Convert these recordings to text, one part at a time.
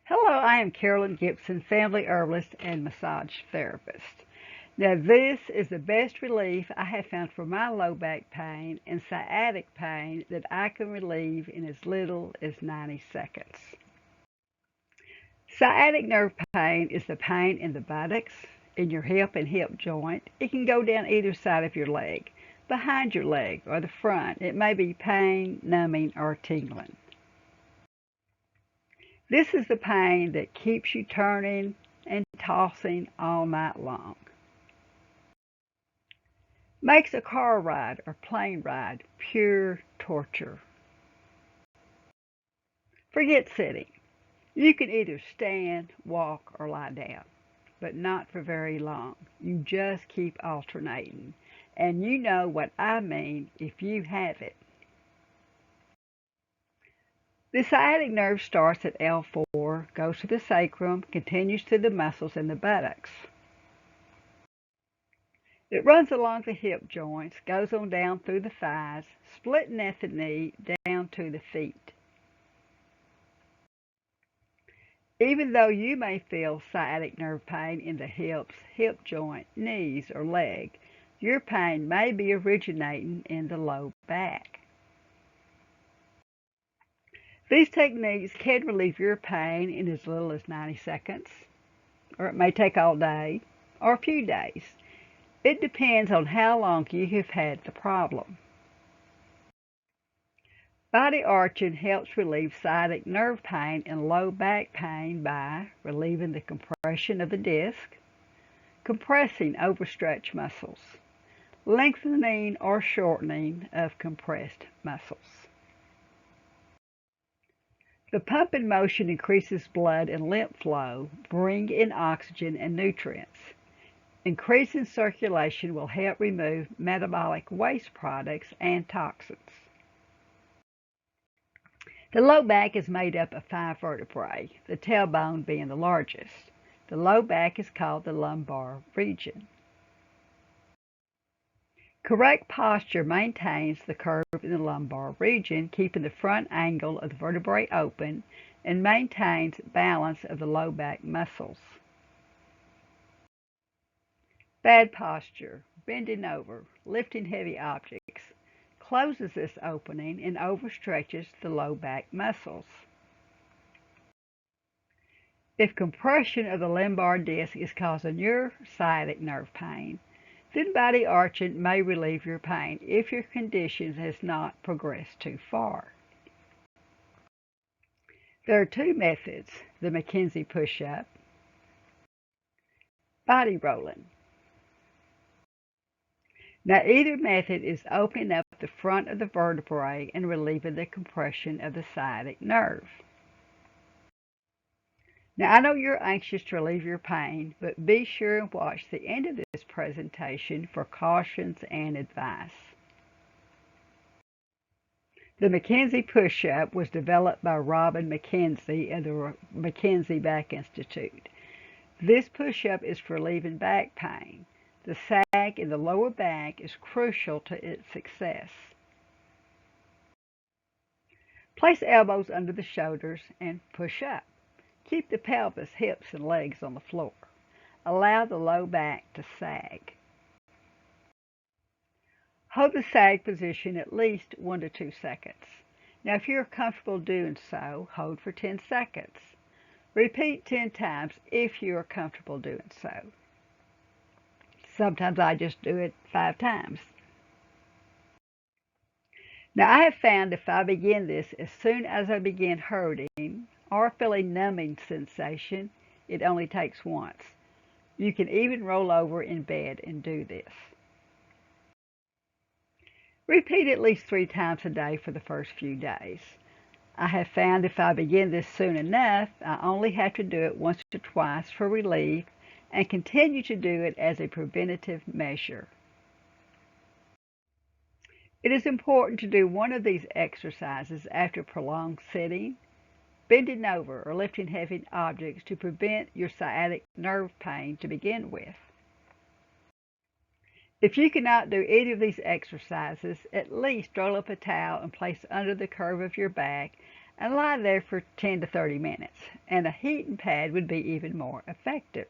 Hello, I am Carolyn Gibson, family herbalist and massage therapist. Now, this is the best relief I have found for my low back pain and sciatic pain that I can relieve in as little as 90 seconds. Sciatic nerve pain is the pain in the buttocks, in your hip and hip joint. It can go down either side of your leg, behind your leg, or the front. It may be pain, numbing, or tingling. This is the pain that keeps you turning and tossing all night long. Makes a car ride or plane ride pure torture. Forget sitting. You can either stand, walk, or lie down, but not for very long. You just keep alternating. And you know what I mean if you have it. The sciatic nerve starts at L4, goes to the sacrum, continues to the muscles in the buttocks. It runs along the hip joints, goes on down through the thighs, splitting at the knee down to the feet. Even though you may feel sciatic nerve pain in the hips, hip joint, knees, or leg, your pain may be originating in the low back. These techniques can relieve your pain in as little as 90 seconds, or it may take all day, or a few days. It depends on how long you have had the problem. Body arching helps relieve sciatic nerve pain and low back pain by relieving the compression of the disc, compressing overstretched muscles, lengthening or shortening of compressed muscles. The pumping motion increases blood and lymph flow, bring in oxygen and nutrients. Increasing circulation will help remove metabolic waste products and toxins. The low back is made up of 5 vertebrae, the tailbone being the largest. The low back is called the lumbar region. Correct posture maintains the curve in the lumbar region, keeping the front angle of the vertebrae open, and maintains balance of the low back muscles. Bad posture, bending over, lifting heavy objects, closes this opening and overstretches the low back muscles. If compression of the lumbar disc is causing your sciatic nerve pain, then body arching may relieve your pain if your condition has not progressed too far. There are 2 methods, the McKenzie push-up, body rolling. Now either method is opening up the front of the vertebrae and relieving the compression of the sciatic nerve. Now I know you're anxious to relieve your pain, but be sure and watch the end of this presentation for cautions and advice. The McKenzie push-up was developed by Robin McKenzie of the McKenzie Back Institute. This push-up is for relieving back pain. The sag in the lower back is crucial to its success. Place elbows under the shoulders and push up. Keep the pelvis, hips, and legs on the floor. Allow the low back to sag. Hold the sag position at least 1 to 2 seconds. Now if you're comfortable doing so, hold for 10 seconds. Repeat 10 times if you are comfortable doing so. Sometimes I just do it 5 times. Now I have found if I begin this as soon as I begin hurting or feeling numbing sensation, it only takes once. You can even roll over in bed and do this. Repeat at least 3 times a day for the first few days. I have found if I begin this soon enough, I only have to do it once or twice for relief and continue to do it as a preventative measure. It is important to do one of these exercises after prolonged sitting, bending over, or lifting heavy objects to prevent your sciatic nerve pain to begin with. If you cannot do any of these exercises, at least roll up a towel and place under the curve of your back and lie there for 10 to 30 minutes, and a heating pad would be even more effective.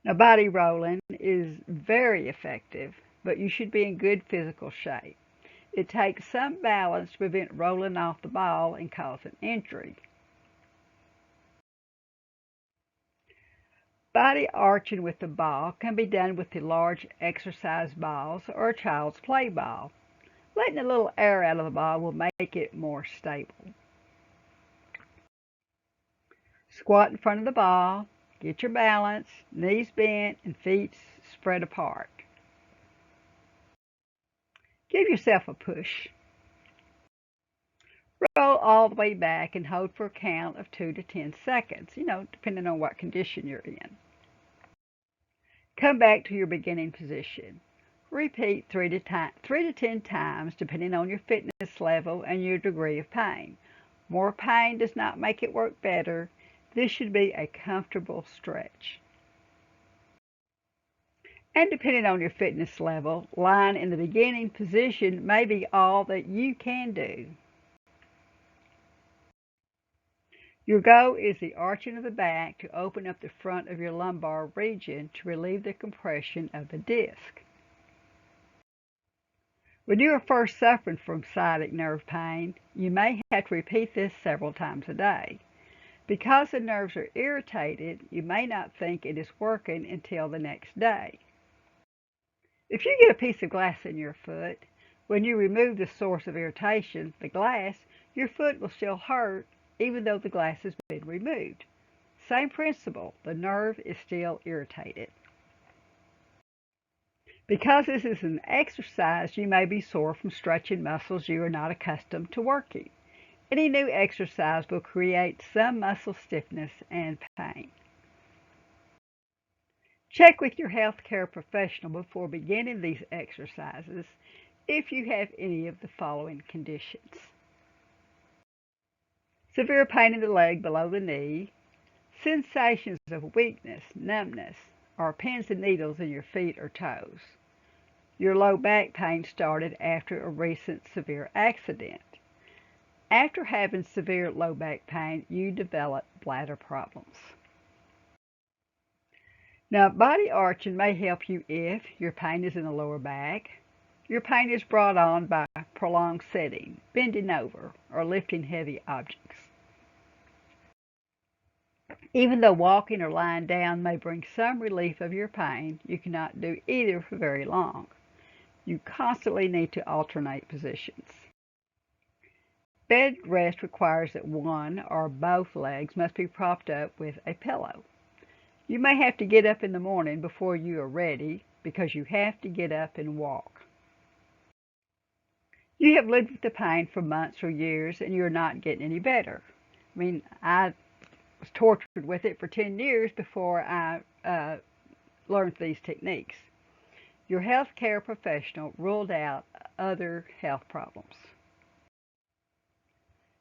Now, body rolling is very effective, but you should be in good physical shape. It takes some balance to prevent rolling off the ball and causing injury. Body arching with the ball can be done with the large exercise balls or a child's play ball. Letting a little air out of the ball will make it more stable. Squat in front of the ball, get your balance, knees bent and feet spread apart. Give yourself a push. Roll all the way back and hold for a count of 2 to 10 seconds, depending on what condition you're in. Come back to your beginning position. Repeat 3 to 10 times depending on your fitness level and your degree of pain. More pain does not make it work better. This should be a comfortable stretch. And depending on your fitness level, lying in the beginning position may be all that you can do. Your goal is the arching of the back to open up the front of your lumbar region to relieve the compression of the disc. When you are first suffering from sciatic nerve pain, you may have to repeat this several times a day. Because the nerves are irritated, you may not think it is working until the next day. If you get a piece of glass in your foot, when you remove the source of irritation, the glass, your foot will still hurt even though the glass has been removed. Same principle, the nerve is still irritated. Because this is an exercise, you may be sore from stretching muscles you are not accustomed to working. Any new exercise will create some muscle stiffness and pain. Check with your healthcare professional before beginning these exercises if you have any of the following conditions. Severe pain in the leg below the knee, sensations of weakness, numbness, or pins and needles in your feet or toes. Your low back pain started after a recent severe accident. After having severe low back pain, you develop bladder problems. Now, body arching may help you if your pain is in the lower back, your pain is brought on by prolonged sitting, bending over, or lifting heavy objects. Even though walking or lying down may bring some relief of your pain, you cannot do either for very long. You constantly need to alternate positions. Bed rest requires that one or both legs must be propped up with a pillow. You may have to get up in the morning before you are ready because you have to get up and walk. You have lived with the pain for months or years and you're not getting any better. I was tortured with it for 10 years before I learned these techniques. Your healthcare professional ruled out other health problems.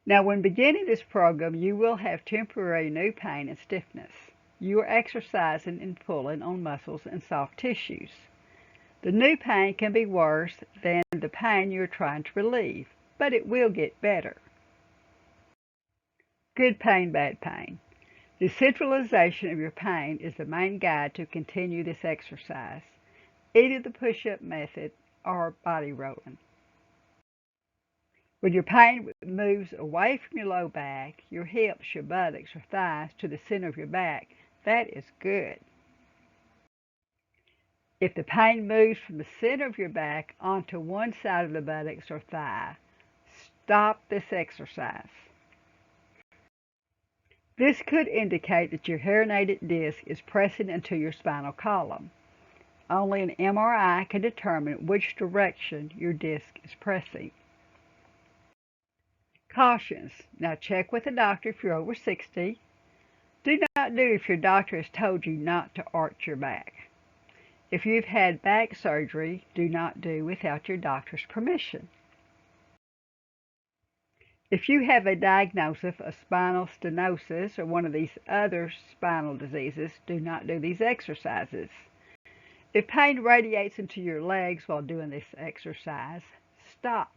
Now, when beginning this program, you will have temporary new pain and stiffness. You are exercising and pulling on muscles and soft tissues. The new pain can be worse than the pain you are trying to relieve, but it will get better. Good pain, bad pain. The centralization of your pain is the main guide to continue this exercise, either the push-up method or body rolling. When your pain moves away from your low back, your hips, your buttocks, or thighs to the center of your back, that is good. If the pain moves from the center of your back onto one side of the buttocks or thigh, stop this exercise. This could indicate that your herniated disc is pressing into your spinal column. Only an MRI can determine which direction your disc is pressing. Cautions. Now check with a doctor if you're over 60. Do not do if your doctor has told you not to arch your back. If you've had back surgery, do not do without your doctor's permission. If you have a diagnosis of spinal stenosis or one of these other spinal diseases, do not do these exercises. If pain radiates into your legs while doing this exercise, stop.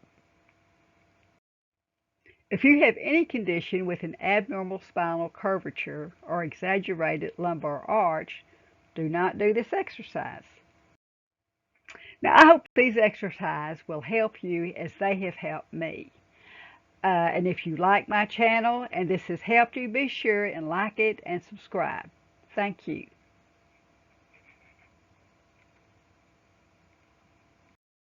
If you have any condition with an abnormal spinal curvature or exaggerated lumbar arch, do not do this exercise. Now, I hope these exercises will help you as they have helped me. And if you like my channel and this has helped you, be sure and like it and subscribe. Thank you.